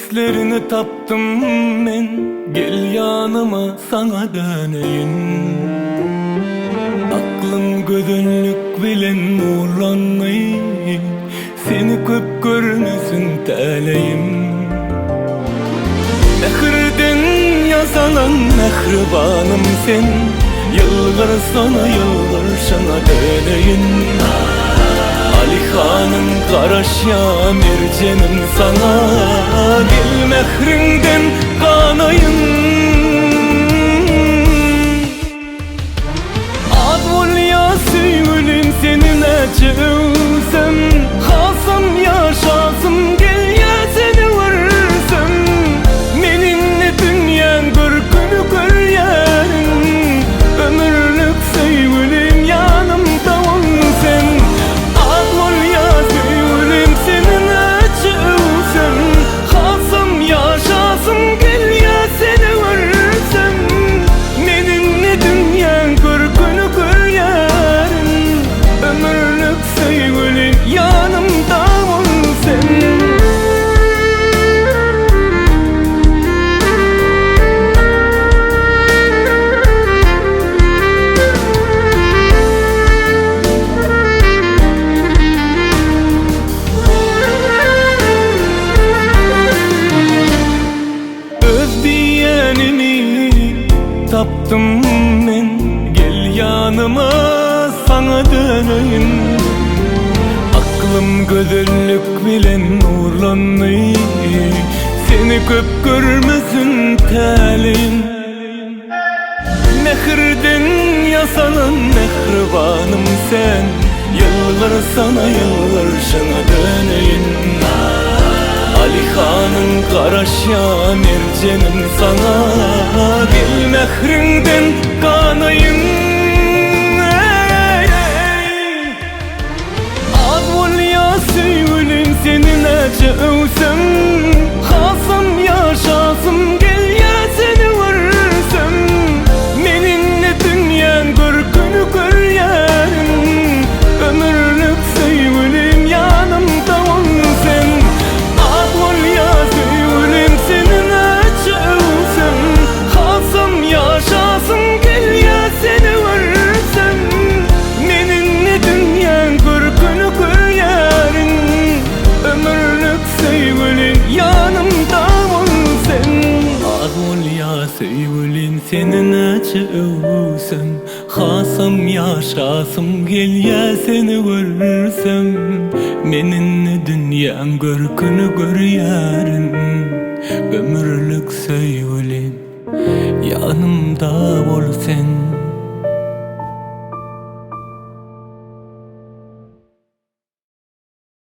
Seslerini taptım men, gel yanıma sana döneyin. Aklım gözünlük bilen nurlanmayı, seni köp görmesin teleyim. Mehirden yazalan mehribanım sen, yıllar sana yıllar sana döneyin. Alihan'ın karaşya mercenim sana, gel mehrinden kanayın. Advol ya süylüm seninle çığılsam, hasım yaşasım gel ya seni vursam. Meninle dünyan görkünü gör yarın, ömürlük süylüm yanımda olsun. Taptım men, gel yanıma sana döneyim. Aklım gözünlük bilen nurlanmayı, seni köp görmesin teleyim. Mehirden yasalan mehribanım sen, yıllar sana yıllar sana döneyin. Alihan'ın karaşya mercenim sana, gel mehrinden kanayın. Advol ya süylüm seninle çığılsam, hasım yaşasım gel ya seni vursam. Meninle dünyan görkünü gör yarın, ömürlük süylüm yanımda olsun. Sevgilim seninle çığılsam, hasım yaşasım gel ya seni vursam. Meninle dünyan görkünü gör yarın, ömürlük sevgilim yanımda